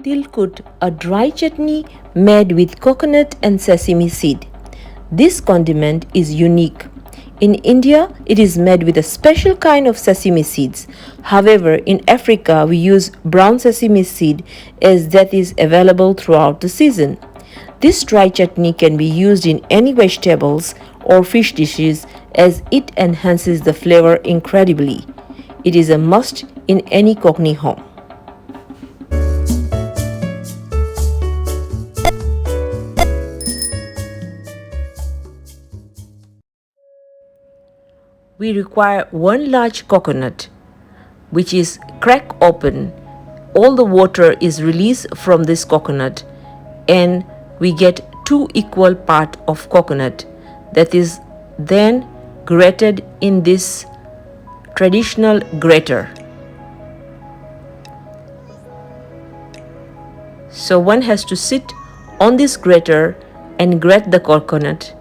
Tilkut, a dry chutney made with coconut and sesame seed. This condiment is unique. In India, it is made with a special kind of sesame seeds. However, in Africa, we use brown sesame seed as that is available throughout the season. This dry chutney can be used in any vegetables or fish dishes as it enhances the flavor incredibly. It is a must in any Cockney home. We require one large coconut, which is cracked open. All the water is released from this coconut, and we get 2 equal parts of coconut that is then grated in this traditional grater. So one has to sit on this grater and grate the coconut.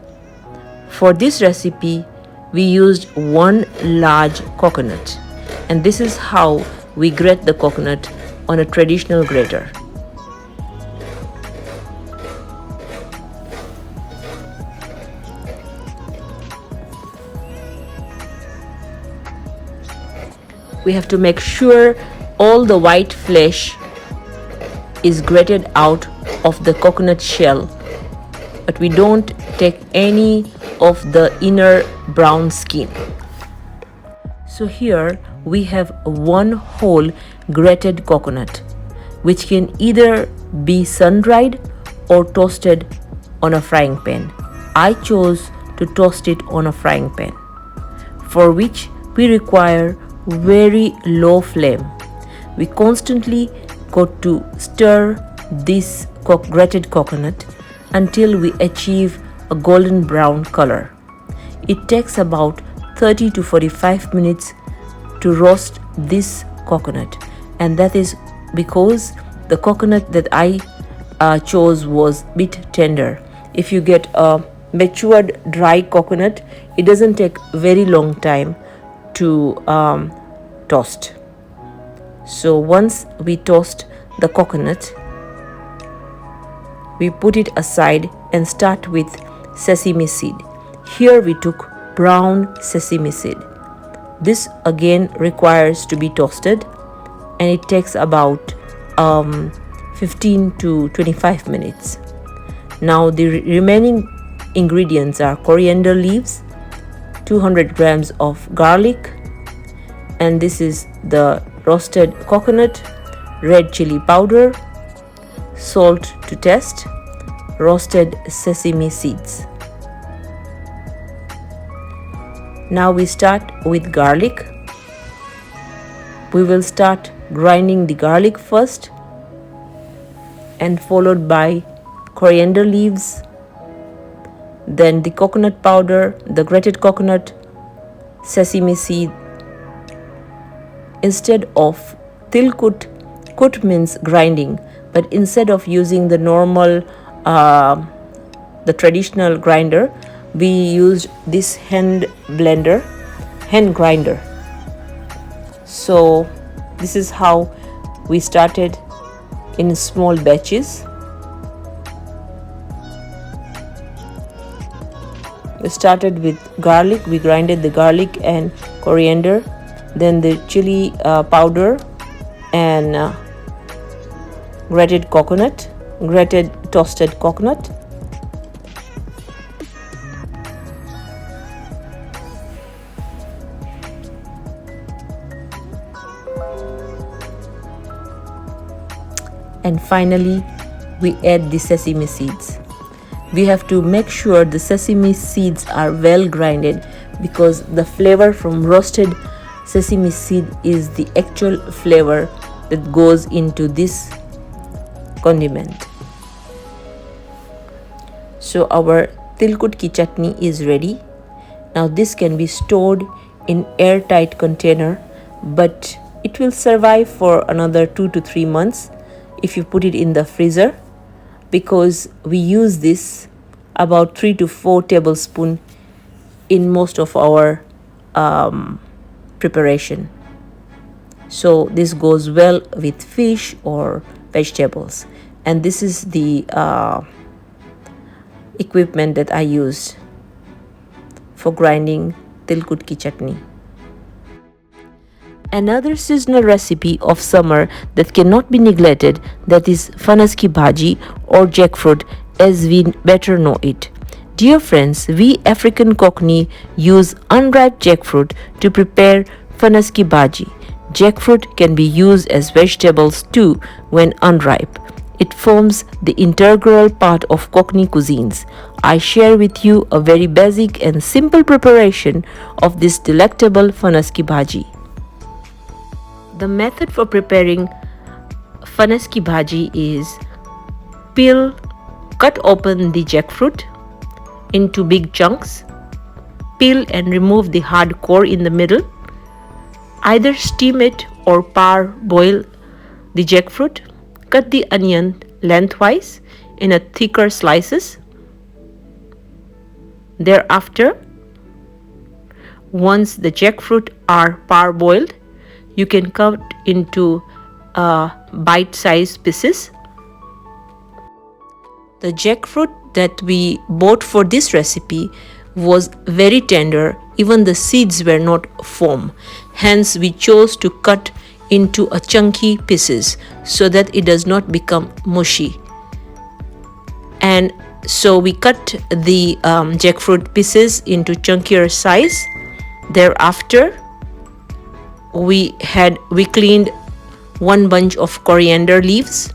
For this recipe, we used one large coconut, and this is how we grate the coconut on a traditional grater. We have to make sure all the white flesh is grated out of the coconut shell, but we don't take any of the inner brown skin. So here we have one whole grated coconut, which can either be sun-dried or toasted on a frying pan. I chose to toast it on a frying pan, for which we require very low flame. We constantly got to stir this grated coconut until we achieve a golden brown color. It takes about 30 to 45 minutes to roast this coconut, and that is because the coconut that I chose was a bit tender. If you get a matured dry coconut, it doesn't take very long time to toast. So once we toast the coconut, we put it aside and start with sesame seed. Here we took brown sesame seed. This again requires to be toasted, and it takes about 15 to 25 minutes. Now the remaining ingredients are coriander leaves, 200 grams of garlic, and this is the roasted coconut, red chili powder, salt to taste, roasted sesame seeds. Now we start with garlic. We will start grinding the garlic first, and followed by coriander leaves, then the coconut powder, the grated coconut, sesame seed. Instead of tilkut, kut means grinding, but instead of using the normal the traditional grinder, we used this hand grinder. So this is how we started in small batches. We started with garlic. We grinded the garlic and coriander, then the chili powder and grated toasted coconut. And finally, we add the sesame seeds. We have to make sure the sesame seeds are well grinded, because the flavor from roasted sesame seed is the actual flavor that goes into this condiment. So our tilkut ki chutney is ready. Now this can be stored in airtight container, but it will survive for another 2 to 3 months if you put it in the freezer, because we use this about 3 to 4 tablespoons in most of our preparation. So this goes well with fish or vegetables. And this is the equipment that I used for grinding tilkut ki chutney. Another seasonal recipe of summer that cannot be neglected, that is fanas ki bhaji or jackfruit as we better know it. Dear friends, we African Cockney use unripe jackfruit to prepare fanas ki bhaji. Jackfruit can be used as vegetables too when unripe. It forms the integral part of Cockney cuisines. I share with you a very basic and simple preparation of this delectable fanas ki bhaji. The method for preparing fanas ki bhaji is cut open the jackfruit into big chunks, peel and remove the hard core in the middle. Either steam it or boil the jackfruit. Cut the onion lengthwise in a thicker slices. Thereafter, once the jackfruit are parboiled, you can cut into bite-sized pieces. The jackfruit that we bought for this recipe was very tender, even the seeds were not firm. Hence, we chose to cut into a chunky pieces so that it does not become mushy. And so we cut the jackfruit pieces into chunkier size. Thereafter, we cleaned one bunch of coriander leaves,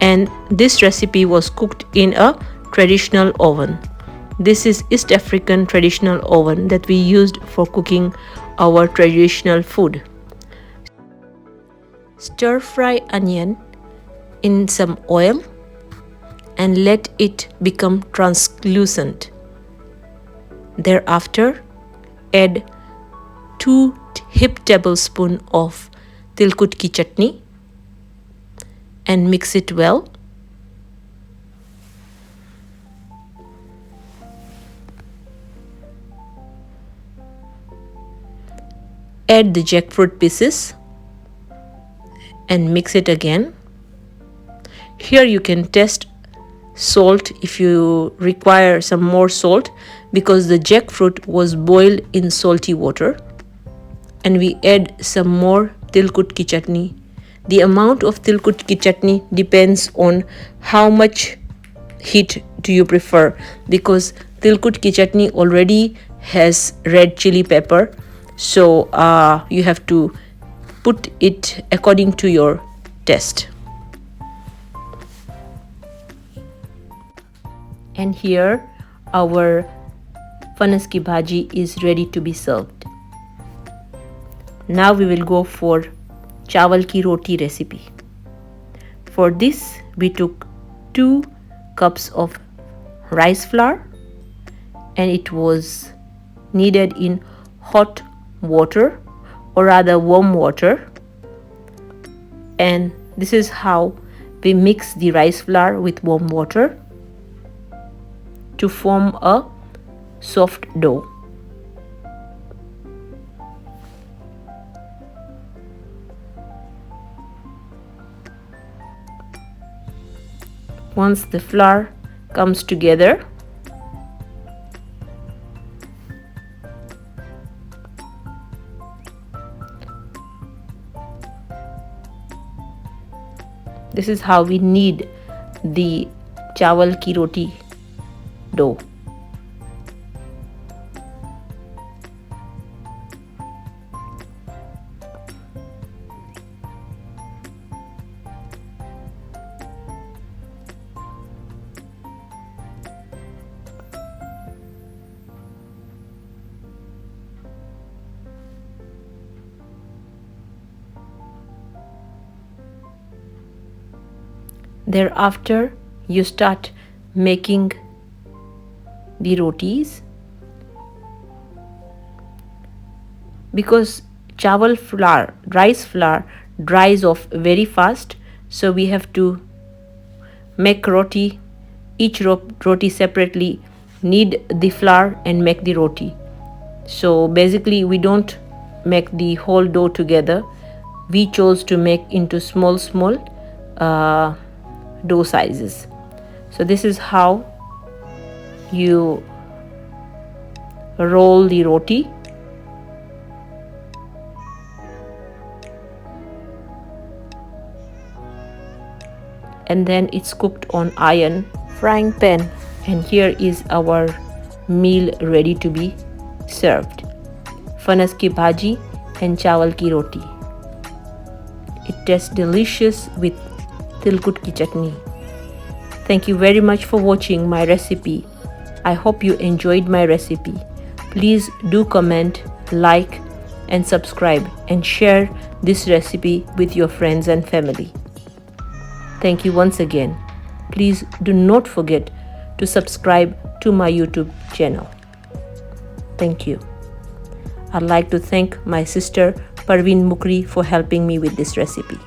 and this recipe was cooked in a traditional oven. This is East African traditional oven that we used for cooking our traditional food. Stir fry onion in some oil and let it become translucent. Thereafter, add 2 tablespoons of tilkut ki chutney and mix it well. Add the jackfruit pieces and mix it again. Here you can test salt if you require some more salt, because the jackfruit was boiled in salty water. And we add some more tilkut ki chutney. The amount of tilkut ki chutney depends on how much heat do you prefer, because tilkut ki chutney already has red chili pepper, so you have to put it according to your taste. And here our fanas ki bhaji is ready to be served. Now we will go for chawal ki roti recipe. For this we took 2 cups of rice flour, and it was kneaded in hot water, or rather warm water. And this is how we mix the rice flour with warm water to form a soft dough. Once the flour comes together, this is how we knead the chawal ki roti dough. Thereafter, you start making the rotis. Because chawal flour, rice flour dries off very fast, so we have to make roti, each roti separately, knead the flour and make the roti. So basically we don't make the whole dough together. we chose to make into small dough sizes. So this is how you roll the roti. And then it's cooked on iron frying pan. And here is our meal ready to be served. Fanas ki bhaji and chawal ki roti. It tastes delicious with tilkut ki chutney. Thank you very much for watching my recipe. I hope you enjoyed my recipe. Please do comment, like and subscribe and share this recipe with your friends and family. Thank you once again. Please do not forget to subscribe to my YouTube channel. Thank you. I'd like to thank my sister Parveen Mukri for helping me with this recipe.